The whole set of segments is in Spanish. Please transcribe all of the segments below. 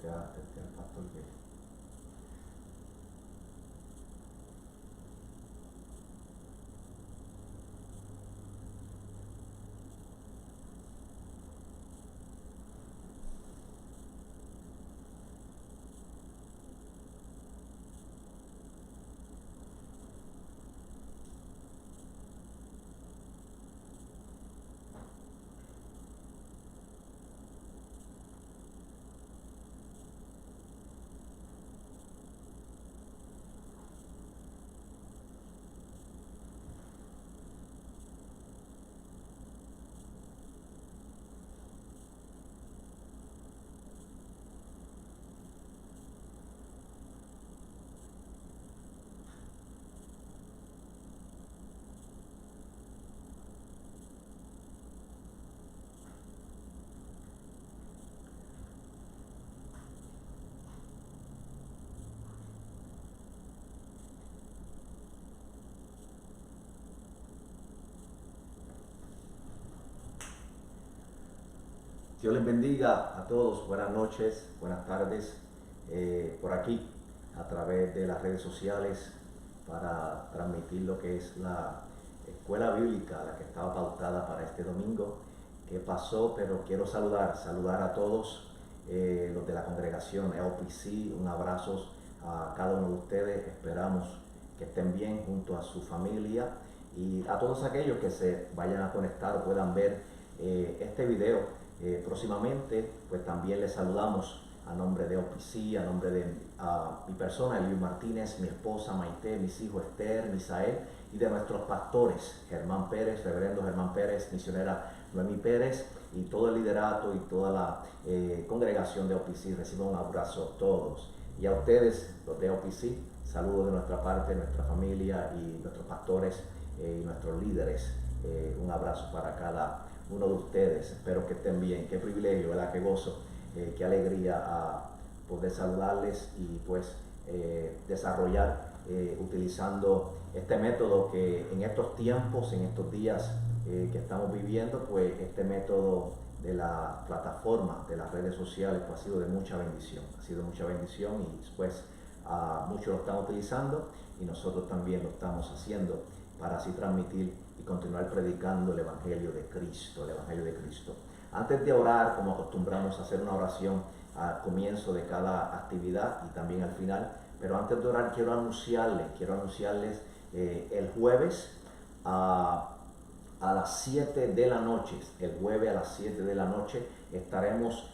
al pastor que... Dios les bendiga a todos, buenas noches, buenas tardes, por aquí a través de las redes sociales para transmitir lo que es la escuela bíblica, la que estaba pautada para este domingo que pasó, pero quiero saludar a todos los de la congregación LPC, un abrazo a cada uno de ustedes, esperamos que estén bien junto a su familia y a todos aquellos que se vayan a conectar o puedan ver este video. Próximamente, pues también les saludamos a nombre de OPC, a nombre de mi persona, Eliu Martínez, mi esposa Maite, mis hijos Esther, Misael, y de nuestros pastores, Germán Pérez, reverendo Germán Pérez, misionera Noemí Pérez, y todo el liderato y toda la congregación de OPC. Reciban un abrazo a todos. Y a ustedes, los de OPC, saludos de nuestra parte, nuestra familia y nuestros pastores y nuestros líderes. Un abrazo para cada uno de ustedes, espero que estén bien, qué privilegio, ¿verdad? Qué gozo, qué alegría a poder saludarles y pues desarrollar utilizando este método que en estos tiempos, en estos días que estamos viviendo, pues este método de la plataforma, de las redes sociales, pues ha sido de mucha bendición, y pues muchos lo están utilizando y nosotros también lo estamos haciendo para así transmitir y continuar predicando el Evangelio de Cristo, Antes de orar, como acostumbramos a hacer una oración al comienzo de cada actividad y también al final, pero antes de orar quiero anunciarles el jueves a las 7 de la noche, estaremos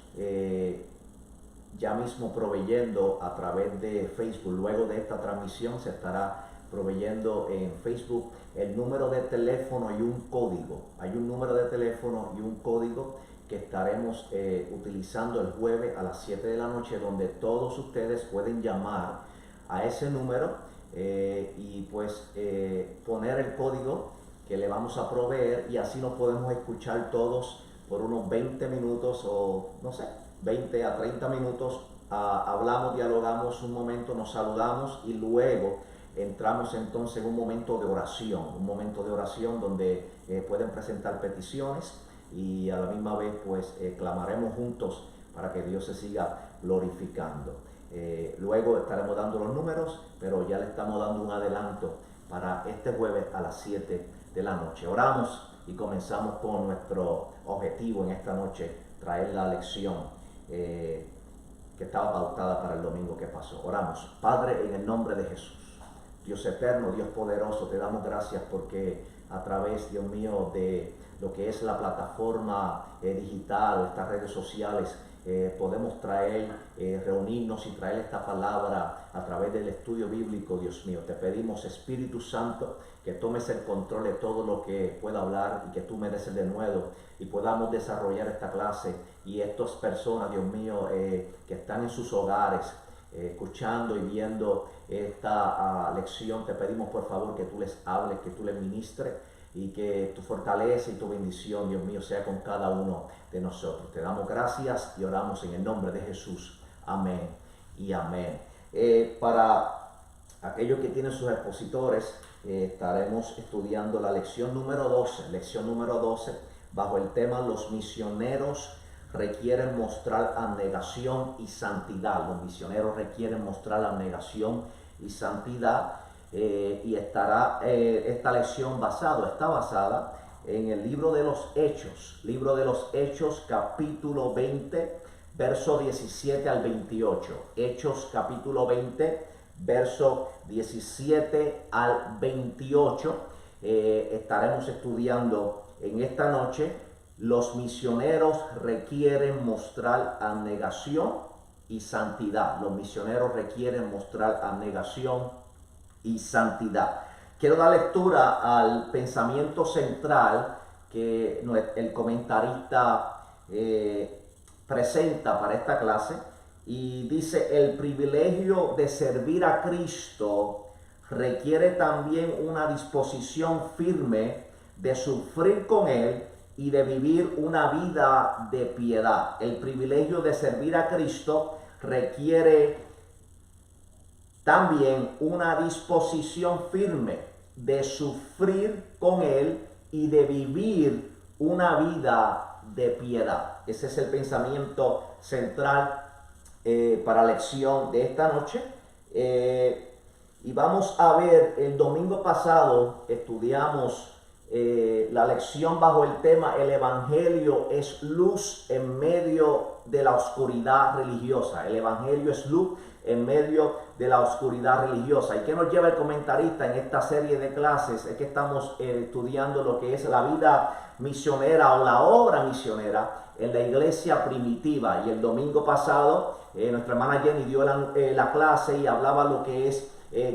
ya mismo proveyendo a través de Facebook. Luego de esta transmisión se estará proveyendo en Facebook el número de teléfono y un código. Hay un número de teléfono y un código que estaremos utilizando el jueves a las 7 de la noche, donde todos ustedes pueden llamar a ese número y pues poner el código que le vamos a proveer, y así nos podemos escuchar todos por unos 20 minutos o no sé, 20 a 30 minutos. Hablamos, dialogamos un momento, nos saludamos y luego entramos entonces en un momento de oración donde pueden presentar peticiones y a la misma vez pues clamaremos juntos para que Dios se siga glorificando. Luego estaremos dando los números, pero ya le estamos dando un adelanto para este jueves a las 7 de la noche. Oramos y comenzamos con nuestro objetivo en esta noche, traer la lección que estaba pautada para el domingo que pasó. Oramos. Padre, en el nombre de Jesús, Dios eterno, Dios poderoso, te damos gracias porque a través, Dios mío, de lo que es la plataforma digital, estas redes sociales, podemos traer, reunirnos y traer esta palabra a través del estudio bíblico. Dios mío, te pedimos, Espíritu Santo, que tomes el control de todo lo que pueda hablar y que tú me des el denuedo y podamos desarrollar esta clase, y estas personas, Dios mío, que están en sus hogares escuchando y viendo esta lección, te pedimos por favor que tú les hables, que tú les ministres y que tu fortaleza y tu bendición, Dios mío, sea con cada uno de nosotros. Te damos gracias y oramos en el nombre de Jesús. Amén y amén. Para aquellos que tienen sus expositores, estaremos estudiando la lección número 12, bajo el tema Los misioneros requieren mostrar abnegación y santidad. Los misioneros requieren mostrar abnegación y santidad. Y estará esta lección está basada en el libro de los Hechos capítulo 20, verso 17 al 28. Hechos capítulo 20, verso 17 al 28. Estaremos estudiando en esta noche. Los misioneros requieren mostrar abnegación y santidad. Los misioneros requieren mostrar abnegación y santidad. Quiero dar lectura al pensamiento central que el comentarista presenta para esta clase, y dice: el privilegio de servir a Cristo requiere también una disposición firme de sufrir con Él y de vivir una vida de piedad. El privilegio de servir a Cristo requiere también una disposición firme de sufrir con Él y de vivir una vida de piedad. Ese es el pensamiento central para la lección de esta noche. Y vamos a ver, el domingo pasado estudiamos la lección bajo el tema: el Evangelio es luz en medio de la oscuridad religiosa. El Evangelio es luz en medio de la oscuridad religiosa. ¿Y qué nos lleva el comentarista en esta serie de clases? Es que estamos estudiando lo que es la vida misionera o la obra misionera en la iglesia primitiva. Y el domingo pasado nuestra hermana Jenny dio la clase y hablaba lo que es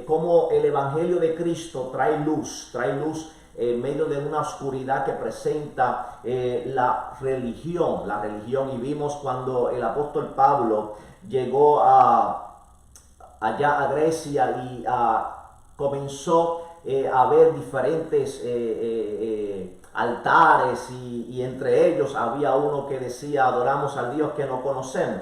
cómo el Evangelio de Cristo trae luz en medio de una oscuridad que presenta la religión, y vimos cuando el apóstol Pablo llegó allá a Grecia y comenzó a ver diferentes altares, y entre ellos había uno que decía: adoramos al Dios que no conocemos.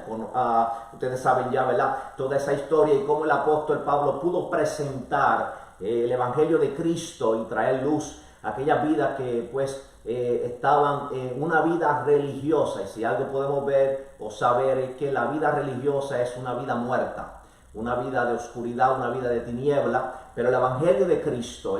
Ustedes saben ya, ¿verdad?, toda esa historia, y cómo el apóstol Pablo pudo presentar el Evangelio de Cristo y traer luz a aquellas vidas que pues estaban en una vida religiosa. Y si algo podemos ver o saber es que la vida religiosa es una vida muerta, una vida de oscuridad, una vida de tiniebla. Pero el Evangelio de Cristo,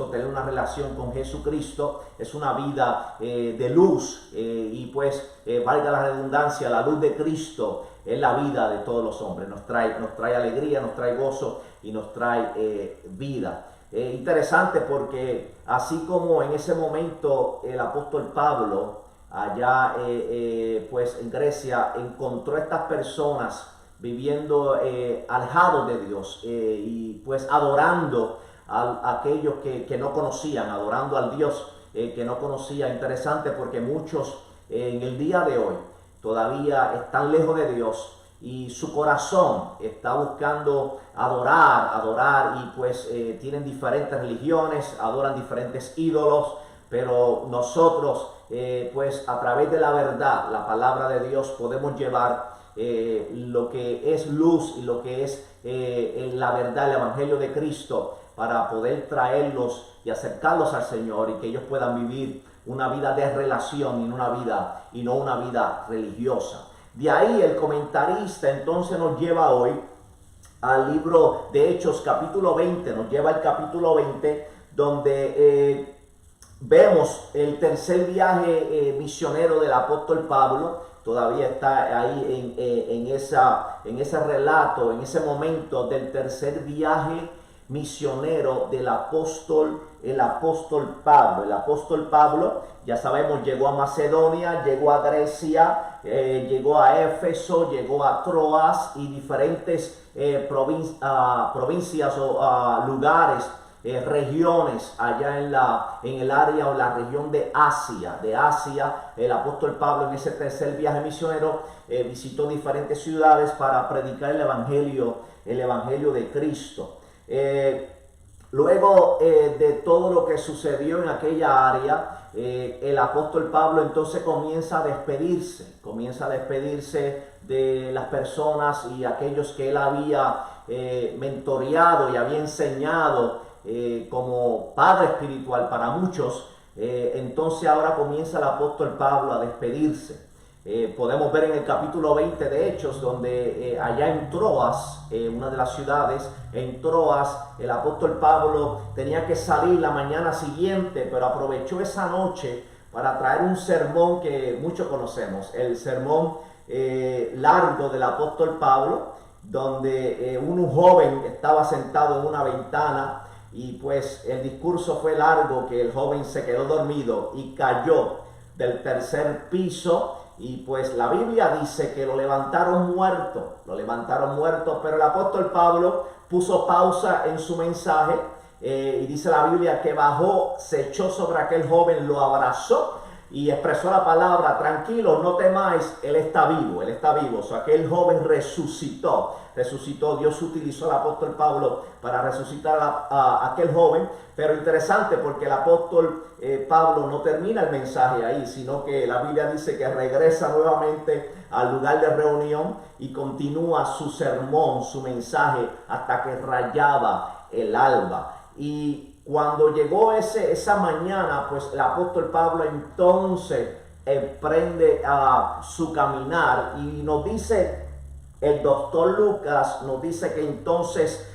tener una relación con Jesucristo, es una vida de luz, y pues valga la redundancia, la luz de Cristo es la vida de todos los hombres. Nos trae alegría, nos trae gozo y nos trae vida. Interesante porque así como en ese momento el apóstol Pablo allá pues en Grecia encontró a estas personas viviendo alejados de Dios, y pues adorando a aquellos que no conocían, adorando al Dios que no conocía. Interesante porque muchos en el día de hoy todavía están lejos de Dios y su corazón está buscando adorar, y pues tienen diferentes religiones, adoran diferentes ídolos. Pero nosotros pues a través de la verdad, la palabra de Dios, podemos llevar lo que es luz y lo que es la verdad, el Evangelio de Cristo, para poder traerlos y acercarlos al Señor, y que ellos puedan vivir una vida de relación y no una vida religiosa. De ahí el comentarista entonces nos lleva hoy al libro de Hechos capítulo 20, nos lleva al capítulo 20, donde vemos el tercer viaje misionero del apóstol Pablo. Todavía está ahí en ese relato, en ese momento del tercer viaje misionero del apóstol Pablo. El apóstol Pablo, ya sabemos, llegó a Macedonia, llegó a Grecia, llegó a Éfeso, llegó a Troas y diferentes provincias o lugares, regiones allá en el área o la región de Asia. El apóstol Pablo en ese tercer viaje misionero visitó diferentes ciudades para predicar el evangelio de Cristo. Luego de todo lo que sucedió en aquella área, el apóstol Pablo entonces comienza a despedirse de las personas y aquellos que él había mentoreado y había enseñado como padre espiritual para muchos. Entonces ahora comienza el apóstol Pablo a despedirse. Podemos ver en el capítulo 20 de Hechos, donde allá en Troas, una de las ciudades, en Troas, el apóstol Pablo tenía que salir la mañana siguiente, pero aprovechó esa noche para traer un sermón que muchos conocemos, el sermón largo del apóstol Pablo, donde un joven estaba sentado en una ventana y pues el discurso fue largo, que el joven se quedó dormido y cayó del tercer piso. Y pues la Biblia dice que lo levantaron muerto, pero el apóstol Pablo puso pausa en su mensaje y dice la Biblia que bajó, se echó sobre aquel joven, lo abrazó y expresó la palabra: tranquilo, no temáis, él está vivo. O sea, aquel joven resucitó. Dios utilizó al apóstol Pablo para resucitar a aquel joven. Pero interesante, porque el apóstol Pablo no termina el mensaje ahí, sino que la Biblia dice que regresa nuevamente al lugar de reunión y continúa su sermón, su mensaje, hasta que rayaba el alba. Y cuando llegó esa mañana, pues el apóstol Pablo entonces emprende su caminar, y nos dice el doctor Lucas, nos dice que entonces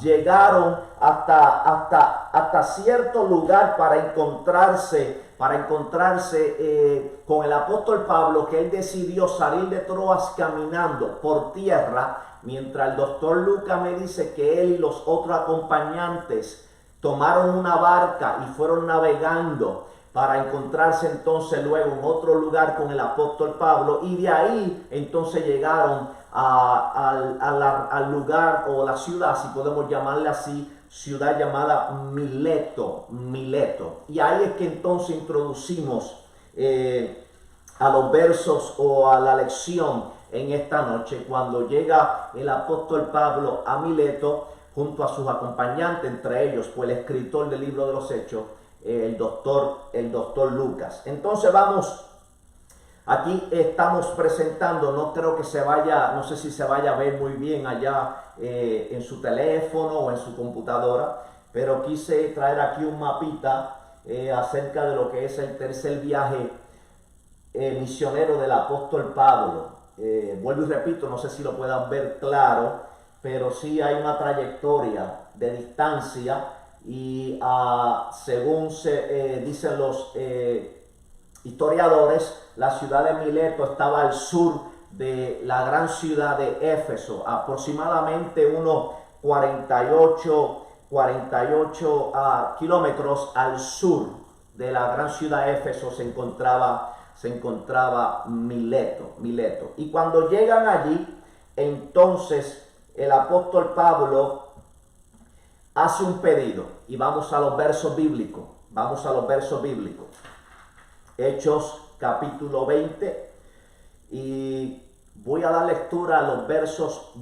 llegaron hasta cierto lugar para encontrarse con el apóstol Pablo, que él decidió salir de Troas caminando por tierra, mientras el doctor Lucas me dice que él y los otros acompañantes tomaron una barca y fueron navegando para encontrarse entonces luego en otro lugar con el apóstol Pablo, y de ahí entonces llegaron al lugar, o la ciudad, si podemos llamarle así, ciudad llamada Mileto. Y ahí es que entonces introducimos a los versos o a la lección en esta noche, cuando llega el apóstol Pablo a Mileto junto a sus acompañantes, entre ellos pues el escritor del libro de los Hechos, el doctor Lucas. Entonces vamos, aquí estamos presentando, no creo que se vaya, no sé si se vaya a ver muy bien allá en su teléfono o en su computadora, pero quise traer aquí un mapita acerca de lo que es el tercer viaje misionero del apóstol Pablo. Vuelvo y repito, no sé si lo puedan ver claro, pero sí hay una trayectoria de distancia, y según dicen los historiadores, la ciudad de Mileto estaba al sur de la gran ciudad de Éfeso, aproximadamente unos 48 kilómetros al sur de la gran ciudad de Éfeso se encontraba Mileto. Y cuando llegan allí, entonces el apóstol Pablo hace un pedido, y vamos a los versos bíblicos. Hechos capítulo 20, y voy a dar lectura a los versos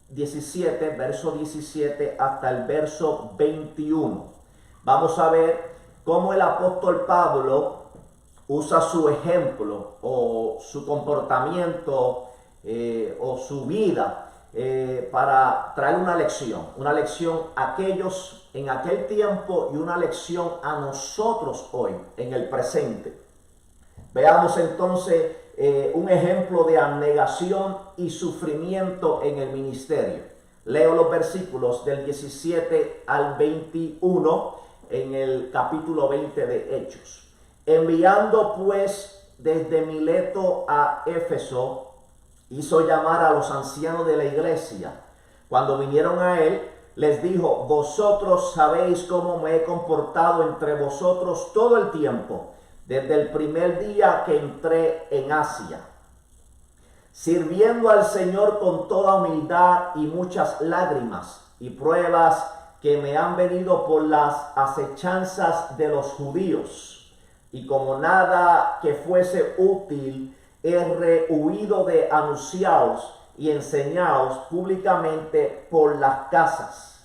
17, verso 17 hasta el verso 21. Vamos a ver cómo el apóstol Pablo usa su ejemplo o su comportamiento o su vida para traer una lección a aquellos en aquel tiempo y una lección a nosotros hoy en el presente. Veamos entonces un ejemplo de abnegación y sufrimiento en el ministerio. Leo los versículos del 17 al 21 en el capítulo 20 de Hechos. Enviando pues desde Mileto a Éfeso, hizo llamar a los ancianos de la iglesia. Cuando vinieron a él, les dijo: vosotros sabéis cómo me he comportado entre vosotros todo el tiempo, desde el primer día que entré en Asia, sirviendo al Señor con toda humildad y muchas lágrimas y pruebas que me han venido por las acechanzas de los judíos. Y como nada que fuese útil, he rehuido de anunciaos y enseñaos públicamente por las casas.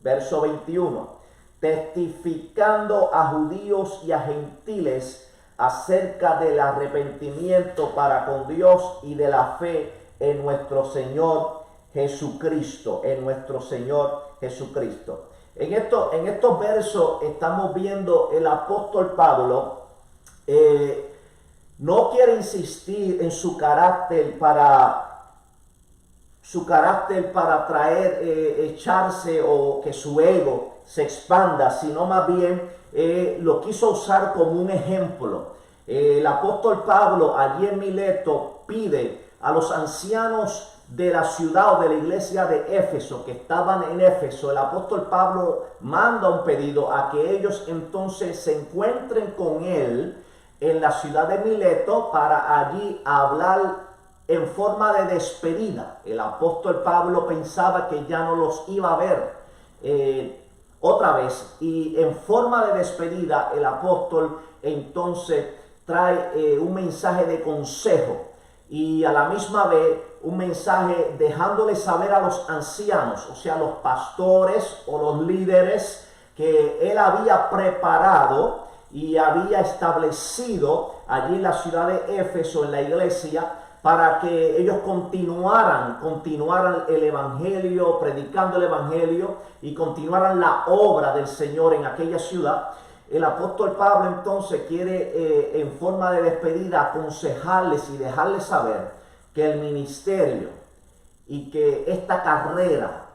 Verso 21. Testificando a judíos y a gentiles acerca del arrepentimiento para con Dios y de la fe en nuestro Señor Jesucristo. En estos versos estamos viendo el apóstol Pablo no quiere insistir en su carácter para traer, echarse o que su ego se expanda, sino más bien lo quiso usar como un ejemplo. El apóstol Pablo allí en Mileto pide a los ancianos de la ciudad o de la iglesia de Éfeso, que estaban en Éfeso, el apóstol Pablo manda un pedido a que ellos entonces se encuentren con él en la ciudad de Mileto para allí hablar en forma de despedida. El apóstol Pablo pensaba que ya no los iba a ver otra vez, y en forma de despedida el apóstol entonces trae un mensaje de consejo y a la misma vez un mensaje dejándole saber a los ancianos, o sea, los pastores o los líderes, que él había preparado y había establecido allí en la ciudad de Éfeso, en la iglesia, para que ellos continuaran el evangelio, predicando el evangelio y continuaran la obra del Señor en aquella ciudad. El apóstol Pablo entonces quiere en forma de despedida aconsejarles y dejarles saber que el ministerio y que esta carrera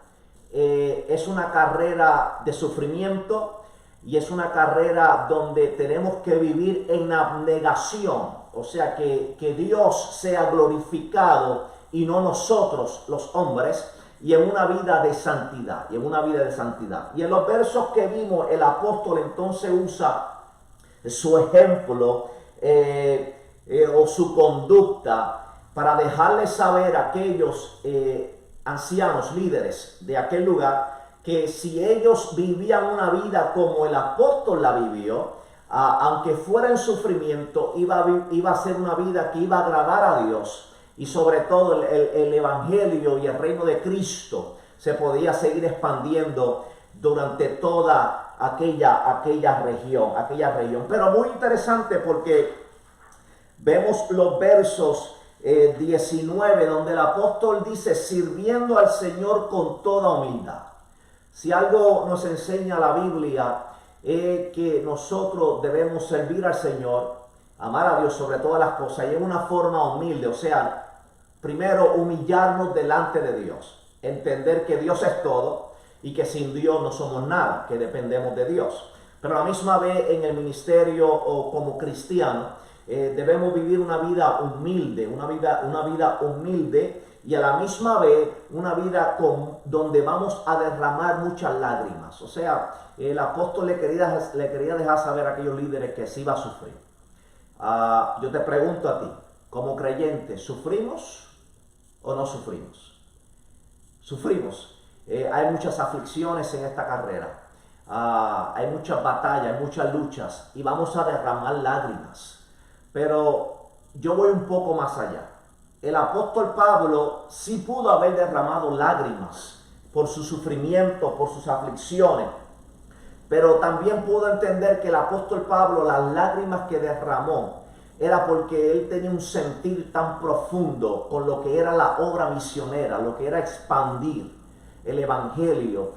es una carrera de sufrimiento y es una carrera donde tenemos que vivir en abnegación, o sea que Dios sea glorificado y no nosotros los hombres, y en una vida de santidad, y en los versos que vimos, el apóstol entonces usa su ejemplo o su conducta para dejarles saber a aquellos ancianos, líderes de aquel lugar, que si ellos vivían una vida como el apóstol la vivió, aunque fuera en sufrimiento, iba a ser una vida que iba a agradar a Dios. Y sobre todo el evangelio y el reino de Cristo se podía seguir expandiendo durante toda aquella región. Pero muy interesante porque vemos los versos 19, donde el apóstol dice, sirviendo al Señor con toda humildad. Si algo nos enseña la Biblia es que nosotros debemos servir al Señor, amar a Dios sobre todas las cosas, y en una forma humilde, o sea, primero humillarnos delante de Dios, entender que Dios es todo y que sin Dios no somos nada, que dependemos de Dios. Pero a la misma vez en el ministerio o como cristiano debemos vivir una vida humilde, una vida humilde, y a la misma vez una vida donde vamos a derramar muchas lágrimas. O sea, el apóstol le quería dejar saber a aquellos líderes que sí iba a sufrir. Yo te pregunto a ti, como creyente, ¿sufrimos o no sufrimos? Sufrimos. Hay muchas aflicciones en esta carrera. Hay muchas batallas, hay muchas luchas, y vamos a derramar lágrimas. Pero yo voy un poco más allá. El apóstol Pablo sí pudo haber derramado lágrimas por su sufrimiento, por sus aflicciones, pero también pudo entender que el apóstol Pablo, las lágrimas que derramó, era porque él tenía un sentir tan profundo con lo que era la obra misionera, lo que era expandir el evangelio,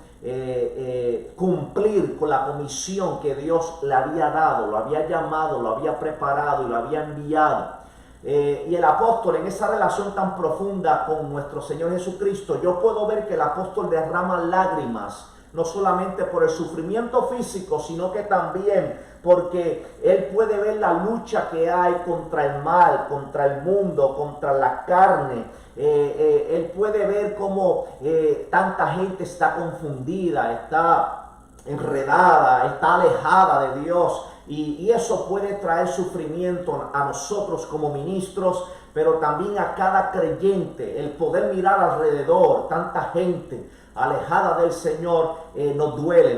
cumplir con la comisión que Dios le había dado, lo había llamado, lo había preparado y lo había enviado. Y el apóstol, en esa relación tan profunda con nuestro Señor Jesucristo, yo puedo ver que el apóstol derrama lágrimas, no solamente por el sufrimiento físico, sino que también porque él puede ver la lucha que hay contra el mal, contra el mundo, contra la carne. Él puede ver cómo tanta gente está confundida, está enredada, está alejada de Dios. Y eso puede traer sufrimiento a nosotros como ministros, pero también a cada creyente. El poder mirar alrededor, tanta gente alejada del Señor, nos duele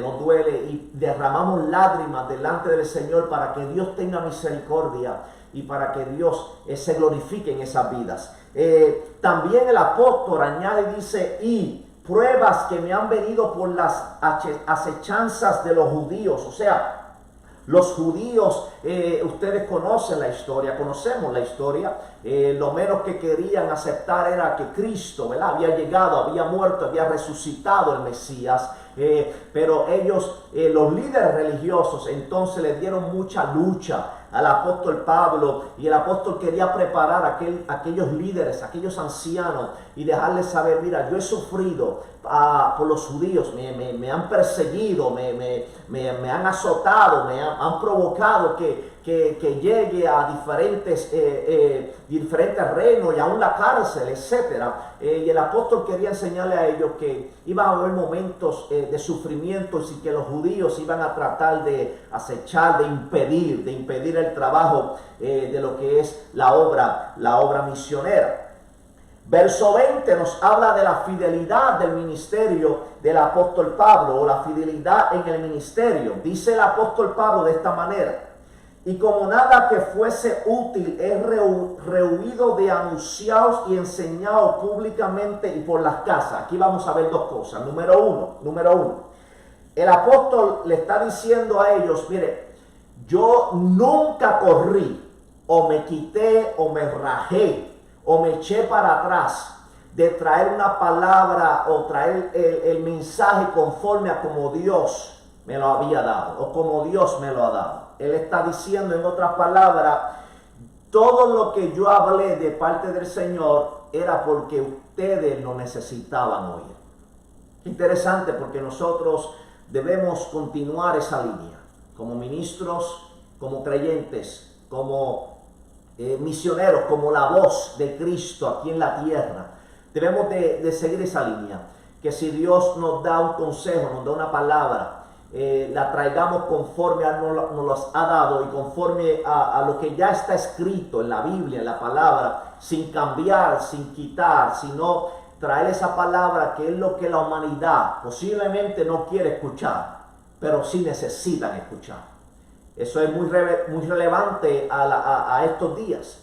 y derramamos lágrimas delante del Señor para que Dios tenga misericordia y para que Dios se glorifique en esas vidas. También el apóstol añade y dice, y pruebas que me han venido por las acechanzas de los judíos. O sea, los judíos, ustedes conocen la historia, conocemos la historia. Lo menos que querían aceptar era que Cristo, ¿verdad?, había llegado, había muerto, había resucitado el Mesías. Pero ellos, los líderes religiosos, entonces le dieron mucha lucha al apóstol Pablo, y el apóstol quería preparar a aquellos líderes, aquellos ancianos, y dejarles saber, mira, yo he sufrido por los judíos, me han perseguido, me han azotado, me han provocado que llegue a diferentes reinos y aún la cárcel, etc. Y el apóstol quería enseñarle a ellos que iban a haber momentos de sufrimientos y que los judíos iban a tratar de acechar, de impedir el trabajo de lo que es la obra misionera. Verso 20 nos habla de la fidelidad del ministerio del apóstol Pablo, o la fidelidad en el ministerio. Dice el apóstol Pablo de esta manera: y como nada que fuese útil es rehuido de anunciados y enseñado públicamente y por las casas. Aquí vamos a ver dos cosas. Número uno, el apóstol le está diciendo a ellos, mire, yo nunca corrí, o me quité, o me rajé, o me eché para atrás de traer una palabra o traer el mensaje conforme a como Dios me lo había dado, o como Dios me lo ha dado. Él está diciendo, en otras palabras, todo lo que yo hablé de parte del Señor era porque ustedes lo necesitaban oír. Interesante, porque nosotros debemos continuar esa línea, como ministros, como creyentes, como misioneros, como la voz de Cristo aquí en la tierra. Debemos de seguir esa línea, que si Dios nos da un consejo, nos da una palabra, la traigamos conforme a nos los ha dado y conforme a lo que ya está escrito en la Biblia, en la palabra, sin cambiar, sin quitar, sino traer esa palabra que es lo que la humanidad posiblemente no quiere escuchar, pero sí necesitan escuchar. Eso es muy relevante a estos días.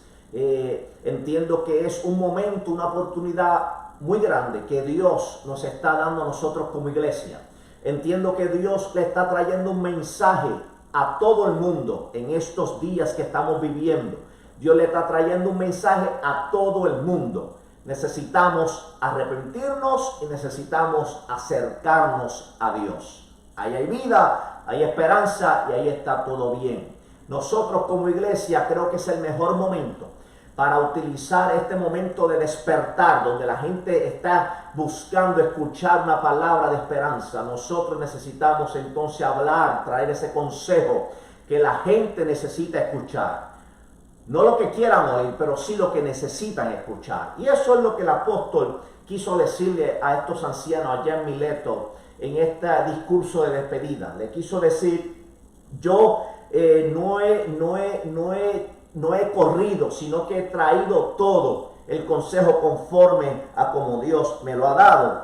Entiendo que es un momento, una oportunidad muy grande que Dios nos está dando a nosotros como iglesia. Entiendo que Dios le está trayendo un mensaje a todo el mundo en estos días que estamos viviendo. Dios le está trayendo un mensaje a todo el mundo. Necesitamos arrepentirnos y necesitamos acercarnos a Dios. Ahí hay vida, hay esperanza y ahí está todo bien. Nosotros como iglesia creo que es el mejor momento para utilizar este momento de despertar, donde la gente está buscando escuchar una palabra de esperanza. Nosotros necesitamos entonces hablar, traer ese consejo que la gente necesita escuchar. No lo que quieran oír, pero sí lo que necesitan escuchar. Y eso es lo que el apóstol quiso decirle a estos ancianos allá en Mileto, en este discurso de despedida. Le quiso decir, yo no he corrido, sino que he traído todo el consejo conforme a como Dios me lo ha dado,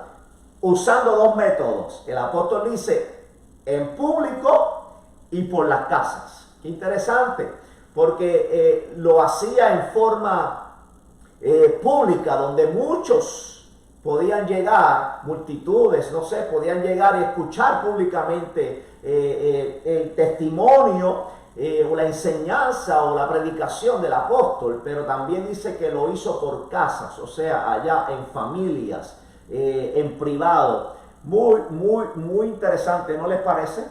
usando dos métodos. El apóstol dice, en público y por las casas. Qué interesante, porque lo hacía en forma pública, donde muchos podían llegar, multitudes, no sé, podían llegar y escuchar públicamente el testimonio o la enseñanza o la predicación del apóstol, pero también dice que lo hizo por casas, o sea, allá en familias, en privado. Muy interesante, ¿no les parece?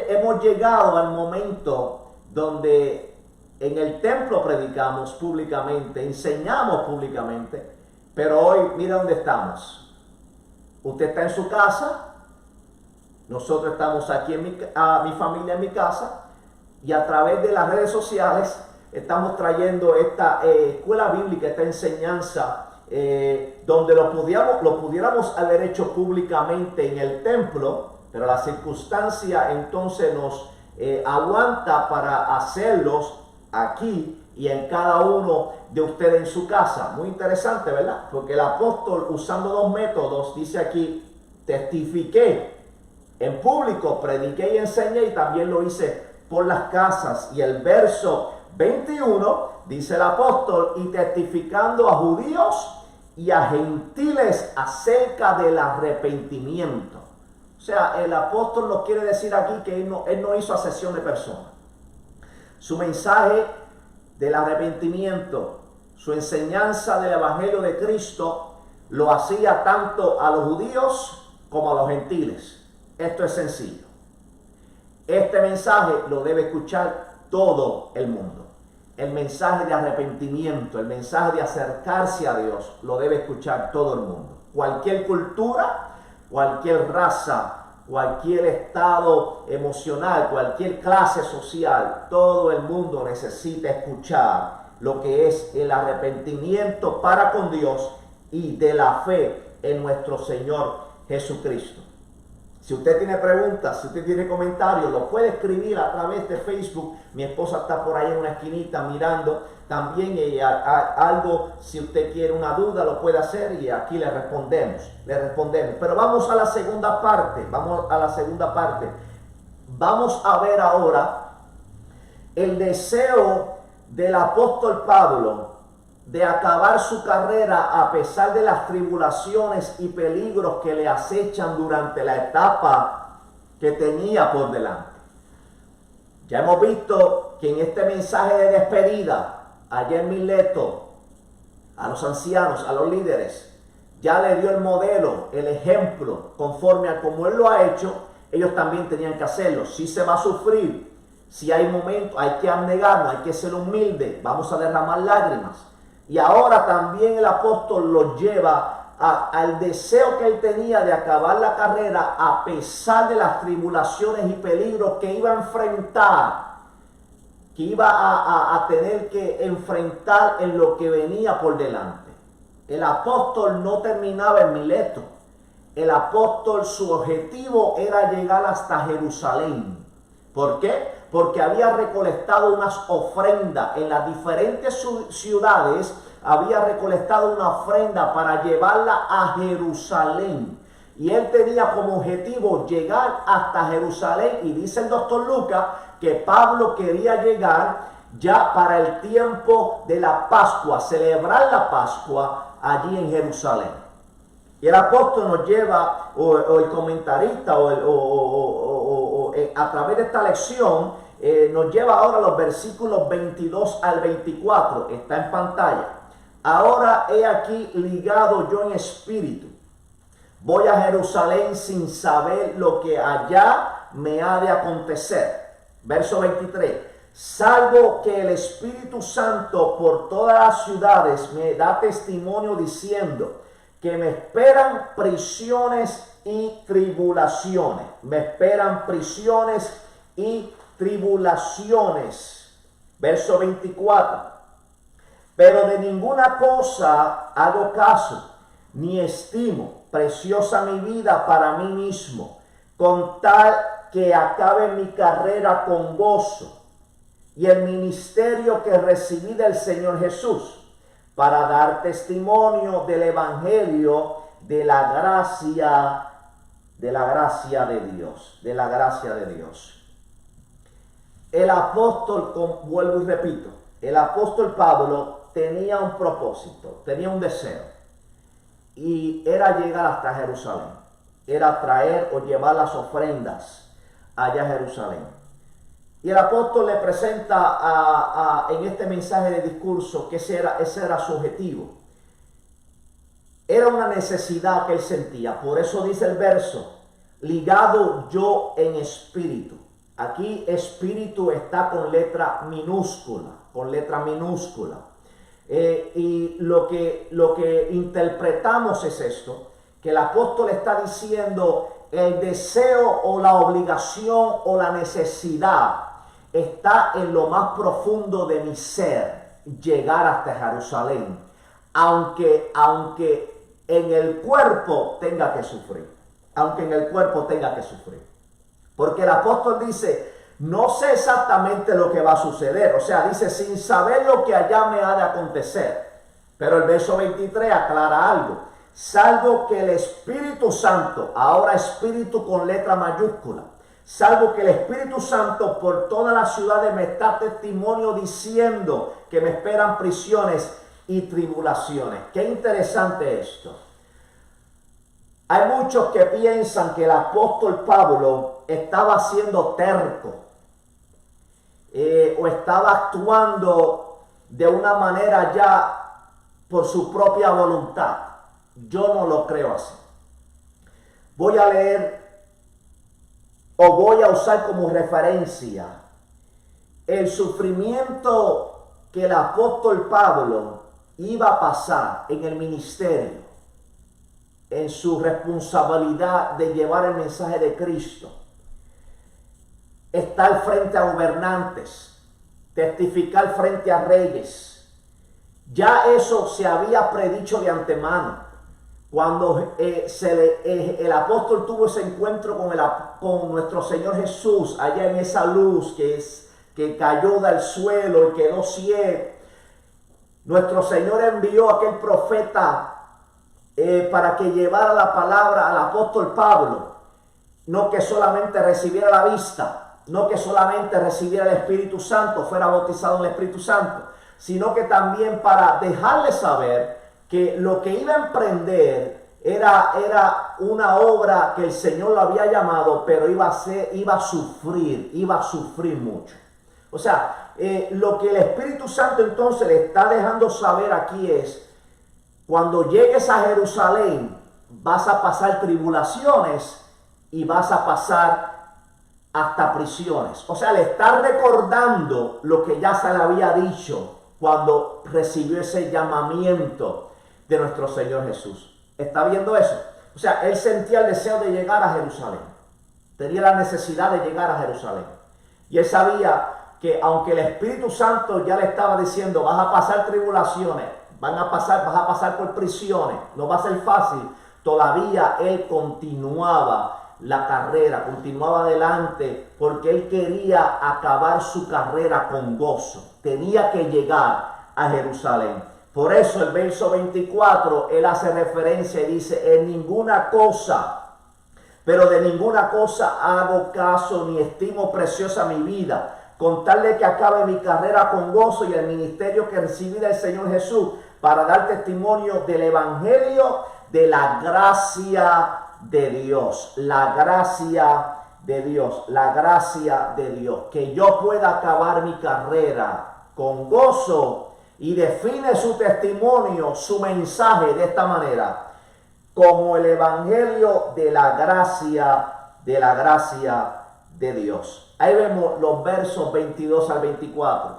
Hemos llegado al momento donde en el templo predicamos públicamente, enseñamos públicamente, pero hoy mira dónde estamos. Usted está en su casa, nosotros estamos aquí mi familia en mi casa, y a través de las redes sociales estamos trayendo esta escuela bíblica, esta enseñanza, donde lo pudiéramos haber hecho públicamente en el templo, pero la circunstancia entonces nos aguanta para hacerlos aquí y en cada uno de ustedes en su casa. Muy interesante, ¿verdad? Porque el apóstol, usando dos métodos, dice aquí, testifiqué en público, prediqué y enseñé, y también lo hice por las casas. Y el verso 21 dice el apóstol, y testificando a judíos y a gentiles acerca del arrepentimiento. O sea, el apóstol nos quiere decir aquí que él no hizo acepción de personas. Su mensaje del arrepentimiento, su enseñanza del evangelio de Cristo, lo hacía tanto a los judíos como a los gentiles. Esto es sencillo. Este mensaje lo debe escuchar todo el mundo. El mensaje de arrepentimiento, el mensaje de acercarse a Dios, lo debe escuchar todo el mundo. Cualquier cultura, cualquier raza, cualquier estado emocional, cualquier clase social, todo el mundo necesita escuchar lo que es el arrepentimiento para con Dios y de la fe en nuestro Señor Jesucristo. Si usted tiene preguntas, si usted tiene comentarios, lo puede escribir a través de Facebook. Mi esposa está por ahí en una esquinita mirando. También algo, si usted quiere una duda, lo puede hacer y aquí le respondemos. Pero vamos a la segunda parte. Vamos a ver ahora el deseo del apóstol Pablo de acabar su carrera a pesar de las tribulaciones y peligros que le acechan durante la etapa que tenía por delante. Ya hemos visto que en este mensaje de despedida, allá en Mileto, a los ancianos, a los líderes, ya le dio el modelo, el ejemplo, conforme a como él lo ha hecho, ellos también tenían que hacerlo. Si se va a sufrir, si hay momentos, hay que abnegarnos, hay que ser humilde, vamos a derramar lágrimas. Y ahora también el apóstol lo lleva al deseo que él tenía de acabar la carrera a pesar de las tribulaciones y peligros que iba a enfrentar, que iba a tener que enfrentar en lo que venía por delante. El apóstol no terminaba en Mileto. El apóstol, su objetivo era llegar hasta Jerusalén. ¿Por qué? Porque había recolectado unas ofrendas en las diferentes ciudades, había recolectado una ofrenda para llevarla a Jerusalén. Y él tenía como objetivo llegar hasta Jerusalén. Y dice el doctor Lucas que Pablo quería llegar ya para el tiempo de la Pascua, celebrar la Pascua allí en Jerusalén. Y el apóstol nos lleva, o el comentarista, a través de esta lección, nos lleva ahora a los versículos 22 al 24, está en pantalla. Ahora he aquí ligado yo en espíritu. Voy a Jerusalén sin saber lo que allá me ha de acontecer. Verso 23. Salvo que el Espíritu Santo por todas las ciudades me da testimonio diciendo que me esperan prisiones y tribulaciones. Me esperan prisiones y tribulaciones. Verso 24. Pero de ninguna cosa hago caso, ni estimo preciosa mi vida para mí mismo, con tal que acabe mi carrera con gozo y el ministerio que recibí del Señor Jesús, para dar testimonio del evangelio de la gracia de Dios, El apóstol, vuelvo y repito, el apóstol Pablo tenía un propósito, tenía un deseo, y era llegar hasta Jerusalén, era traer o llevar las ofrendas allá a Jerusalén. Y el apóstol le presenta en este mensaje de discurso que ese era su objetivo. Era una necesidad que él sentía. Por eso dice el verso, ligado yo en espíritu. Aquí espíritu está con letra minúscula, y lo que interpretamos es esto, que el apóstol está diciendo el deseo o la obligación o la necesidad está en lo más profundo de mi ser, llegar hasta Jerusalén, aunque en el cuerpo tenga que sufrir, porque el apóstol dice, no sé exactamente lo que va a suceder, o sea, dice, sin saber lo que allá me ha de acontecer, pero el verso 23 aclara algo, salvo que el Espíritu Santo, ahora espíritu con letra mayúscula, salvo que el Espíritu Santo por todas las ciudades me está testimonio diciendo que me esperan prisiones y tribulaciones. Qué interesante esto. Hay muchos que piensan que el apóstol Pablo estaba siendo terco o estaba actuando de una manera ya por su propia voluntad. Yo no lo creo así. Voy a leer o voy a usar como referencia el sufrimiento que el apóstol Pablo iba a pasar en el ministerio, en su responsabilidad de llevar el mensaje de Cristo, estar frente a gobernantes, testificar frente a reyes. Ya eso se había predicho de antemano. Cuando el apóstol tuvo ese encuentro con nuestro Señor Jesús, allá en esa luz que cayó del suelo y quedó ciego, nuestro Señor envió a aquel profeta para que llevara la palabra al apóstol Pablo. No que solamente recibiera la vista, no que solamente recibiera el Espíritu Santo, fuera bautizado en el Espíritu Santo, sino que también para dejarle saber que lo que iba a emprender era una obra que el Señor lo había llamado, pero iba a sufrir mucho. O sea, lo que el Espíritu Santo entonces le está dejando saber aquí es: cuando llegues a Jerusalén vas a pasar tribulaciones y vas a pasar hasta prisiones. O sea, le está recordando lo que ya se le había dicho cuando recibió ese llamamiento de nuestro Señor Jesús. ¿Está viendo eso? O sea, él sentía el deseo de llegar a Jerusalén. Tenía la necesidad de llegar a Jerusalén. Y él sabía que aunque el Espíritu Santo ya le estaba diciendo: vas a pasar tribulaciones, vas a pasar por prisiones, no va a ser fácil, todavía él continuaba la carrera, continuaba adelante, porque él quería acabar su carrera con gozo. Tenía que llegar a Jerusalén. Por eso el verso 24, él hace referencia y dice: en ninguna cosa, pero de ninguna cosa hago caso ni estimo preciosa mi vida, con tal de que acabe mi carrera con gozo y el ministerio que recibí del Señor Jesús, para dar testimonio del evangelio de la gracia de Dios. La gracia de Dios, la gracia de Dios. Que yo pueda acabar mi carrera con gozo. Y define su testimonio, su mensaje de esta manera: como el evangelio de la gracia de Dios. Ahí vemos los versos 22 al 24.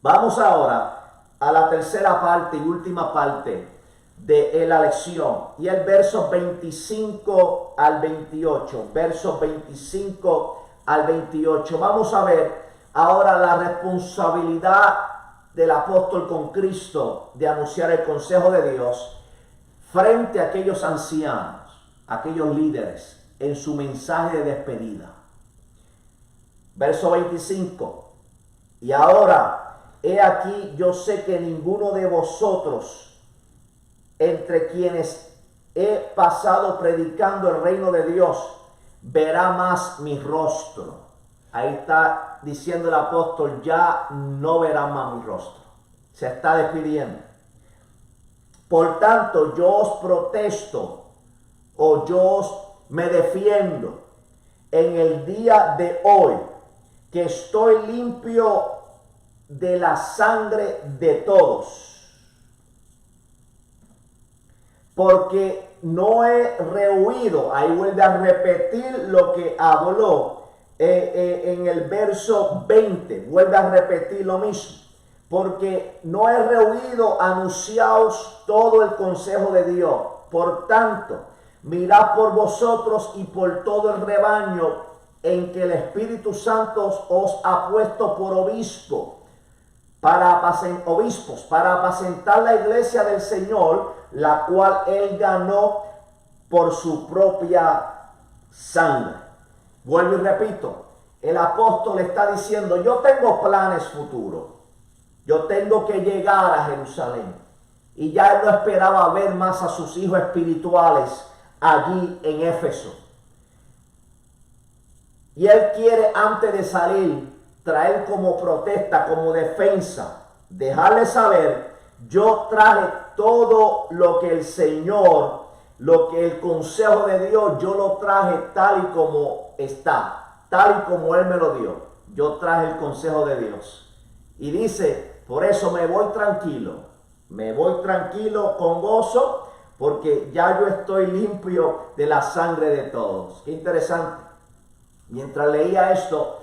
Vamos ahora a la tercera parte y última parte de la lección, y el verso 25 al 28. Versos 25 al 28. Vamos a ver ahora la responsabilidad del apóstol con Cristo de anunciar el consejo de Dios frente a aquellos ancianos, aquellos líderes, en su mensaje de despedida. Verso 25. Y ahora, he aquí, yo sé que ninguno de vosotros, entre quienes he pasado predicando el reino de Dios, verá más mi rostro. Ahí está diciendo el apóstol: ya no verá más mi rostro. Se está despidiendo. Por tanto, yo os protesto, o me defiendo en el día de hoy, que estoy limpio de la sangre de todos, porque no he rehuido. Ahí vuelve a repetir lo que habló en el verso 20, vuelve a repetir lo mismo: porque no he rehuido anunciaos todo el consejo de Dios. Por tanto, mirad por vosotros y por todo el rebaño en que el Espíritu Santo os ha puesto por obispos para apacentar la iglesia del Señor, la cual él ganó por su propia sangre. Vuelvo y repito, el apóstol está diciendo: yo tengo planes futuros, yo tengo que llegar a Jerusalén. Y ya él no esperaba ver más a sus hijos espirituales allí en Éfeso. Y él quiere, antes de salir, traer como protesta, como defensa, dejarle saber: yo traje todo lo que el Señor, lo que el consejo de Dios, yo lo traje tal y como está, tal y como él me lo dio. Yo traje el consejo de Dios. Y dice: por eso me voy tranquilo con gozo, porque ya yo estoy limpio de la sangre de todos. Qué interesante. Mientras leía esto,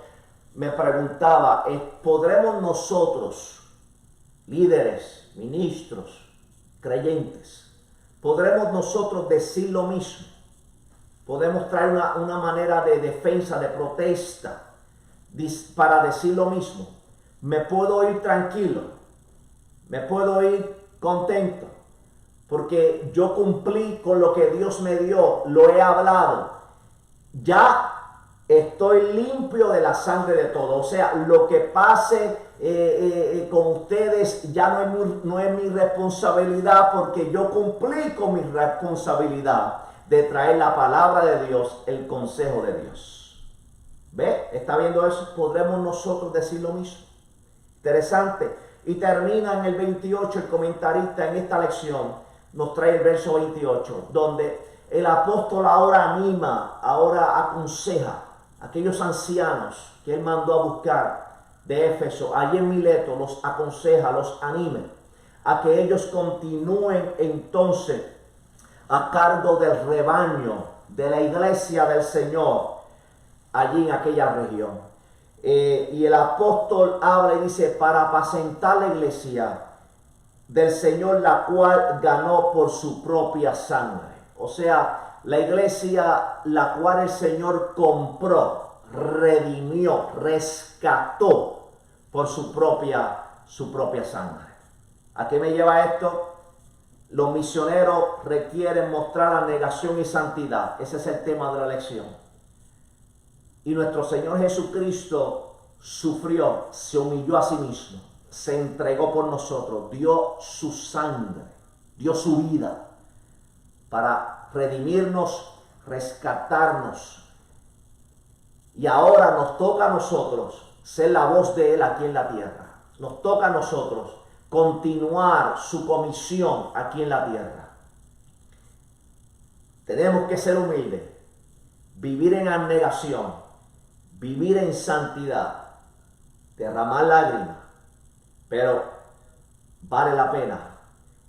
me preguntaba, ¿podremos nosotros, líderes, ministros, creyentes, podremos nosotros decir lo mismo? Podemos traer una manera de defensa, de protesta, para decir lo mismo. Me puedo ir tranquilo, me puedo ir contento, porque yo cumplí con lo que Dios me dio, lo he hablado. Ya estoy limpio de la sangre de todo. O sea, lo que pase con ustedes ya no es mi responsabilidad, porque yo cumplí con mi responsabilidad de traer la palabra de Dios, el consejo de Dios. ¿Ve? ¿Está viendo eso? ¿Podremos nosotros decir lo mismo? Interesante. Y termina en el 28, el comentarista en esta lección nos trae el verso 28, donde el apóstol ahora anima, ahora aconseja a aquellos ancianos que él mandó a buscar de Éfeso, allí en Mileto, los aconseja, los anima a que ellos continúen entonces a cargo del rebaño, de la iglesia del Señor, allí en aquella región. Y el apóstol habla y dice, para apacentar la iglesia del Señor, la cual ganó por su propia sangre. O sea, la iglesia la cual el Señor compró, redimió, rescató por su propia sangre. ¿A qué me lleva esto? Los misioneros requieren mostrar abnegación y santidad. Ese es el tema de la lección. Y nuestro Señor Jesucristo sufrió, se humilló a sí mismo, se entregó por nosotros, dio su sangre, dio su vida para redimirnos, rescatarnos. Y ahora nos toca a nosotros ser la voz de Él aquí en la tierra. Nos toca a nosotros continuar su comisión aquí en la tierra. Tenemos que ser humildes, vivir en abnegación, vivir en santidad, derramar lágrimas, pero vale la pena,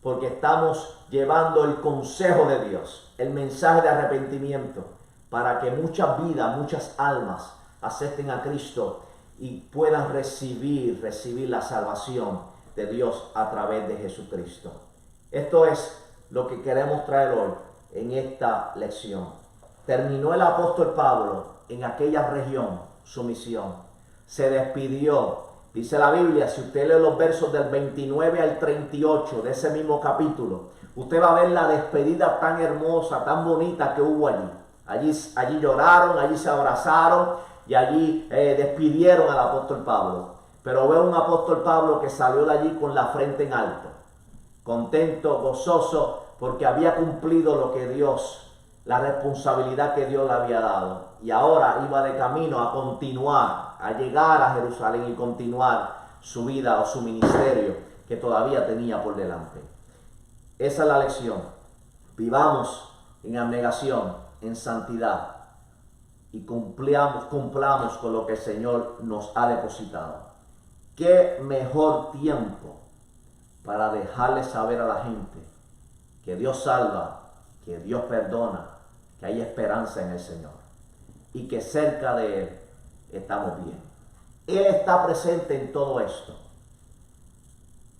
porque estamos llevando el consejo de Dios, el mensaje de arrepentimiento, para que muchas vidas, muchas almas acepten a Cristo y puedan recibir la salvación de Dios a través de Jesucristo. Esto es lo que queremos traer hoy en esta lección. Terminó el apóstol Pablo en aquella región su misión. Se despidió. Dice la Biblia, si usted lee los versos del 29 al 38 de ese mismo capítulo, usted va a ver la despedida tan hermosa, tan bonita que hubo allí. Allí lloraron, allí se abrazaron y allí despidieron al apóstol Pablo. Pero veo un apóstol Pablo que salió de allí con la frente en alto, contento, gozoso, porque había cumplido lo que Dios, la responsabilidad que Dios le había dado. Y ahora iba de camino a continuar, a llegar a Jerusalén y continuar su vida o su ministerio que todavía tenía por delante. Esa es la lección. Vivamos en abnegación, en santidad, y cumplamos con lo que el Señor nos ha depositado. Qué mejor tiempo para dejarle saber a la gente que Dios salva, que Dios perdona, que hay esperanza en el Señor y que cerca de Él estamos bien. Él está presente en todo esto.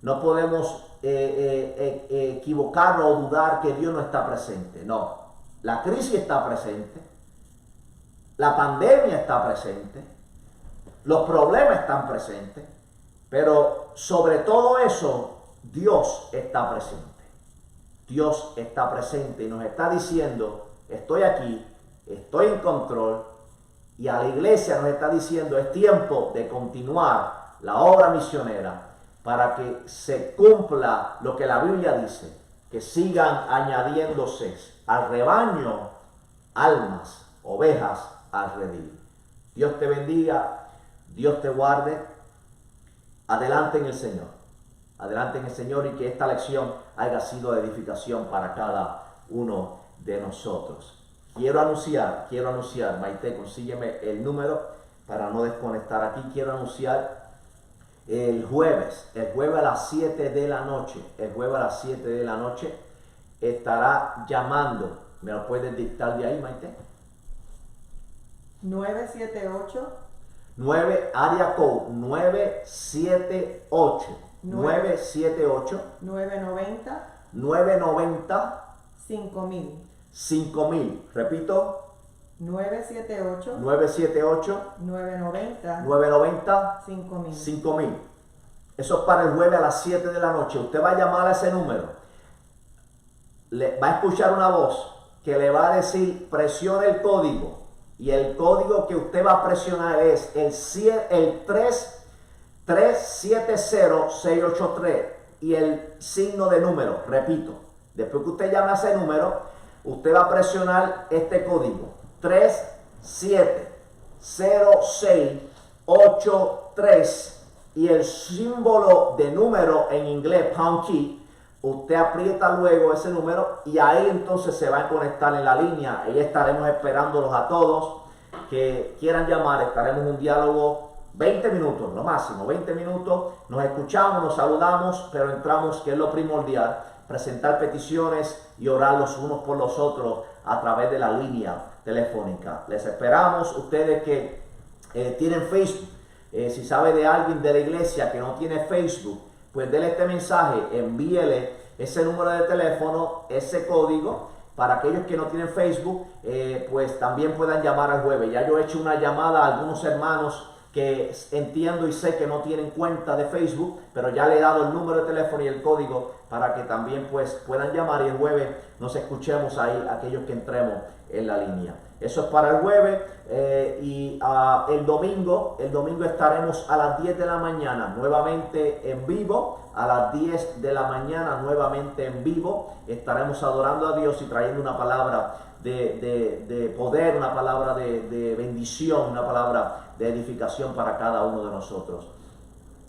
No podemos equivocarnos o dudar que Dios no está presente. No, la crisis está presente, la pandemia está presente, los problemas están presentes, pero sobre todo eso, Dios está presente. Dios está presente y nos está diciendo, estoy aquí, estoy en control, y a la iglesia nos está diciendo, es tiempo de continuar la obra misionera para que se cumpla lo que la Biblia dice, que sigan añadiéndose al rebaño almas, ovejas al redil. Dios te bendiga, Dios te guarde. Adelante en el Señor. Adelante en el Señor, y que esta lección haya sido de edificación para cada uno de nosotros. Quiero anunciar, Maite, consígueme el número para no desconectar aquí. Quiero anunciar el jueves a las 7 de la noche, estará llamando. ¿Me lo puedes dictar de ahí, Maite? 978 área code 978 990 990 5000. 5000. Repito, 978 990 990 5000. 5000. Eso es para el jueves a las 7 de la noche. Usted va a llamar a ese número. Va a escuchar una voz que le va a decir, presione el código. Y el código que usted va a presionar es el 370683 y el signo de número. Repito, después que usted llame a ese número, usted va a presionar este código 370683 y el símbolo de número en inglés, pound key. Usted aprieta luego ese número y ahí entonces se va a conectar en la línea. Ahí estaremos esperándolos a todos que quieran llamar. Estaremos en un diálogo 20 minutos, lo máximo, 20 minutos. Nos escuchamos, nos saludamos, pero entramos, que es lo primordial, presentar peticiones y orar los unos por los otros a través de la línea telefónica. Les esperamos. Ustedes que tienen Facebook, si sabe de alguien de la iglesia que no tiene Facebook, pues déle este mensaje, envíele ese número de teléfono, ese código, para aquellos que no tienen Facebook, pues también puedan llamar al jueves. Ya yo he hecho una llamada a algunos hermanos que entiendo y sé que no tienen cuenta de Facebook, pero ya le he dado el número de teléfono y el código para que también pues puedan llamar y el jueves nos escuchemos ahí, aquellos que entremos en la línea. Eso es para el jueves. El domingo estaremos a las 10 de la mañana nuevamente en vivo. A las 10 de la mañana nuevamente en vivo estaremos adorando a Dios y trayendo una palabra de poder, una palabra de bendición, una palabra de edificación para cada uno de nosotros.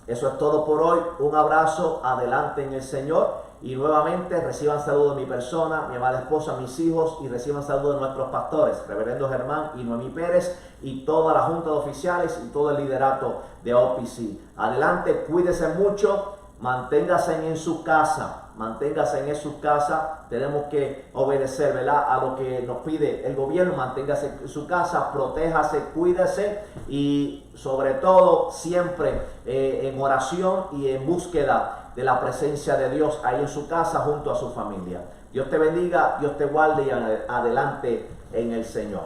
Eso es todo por hoy. Un abrazo, adelante en el Señor. Y nuevamente reciban saludos de mi persona, mi amada esposa, mis hijos, y reciban saludos de nuestros pastores, Reverendo Germán y Noemí Pérez, y toda la junta de oficiales y todo el liderato de OPC. Adelante, cuídese mucho, manténgase en su casa. Manténgase en su casa. Tenemos que obedecer, ¿verdad?, a lo que nos pide el gobierno. Manténgase en su casa, protéjase, cuídese y sobre todo siempre en oración y en búsqueda de la presencia de Dios ahí en su casa junto a su familia. Dios te bendiga, Dios te guarde y adelante en el Señor.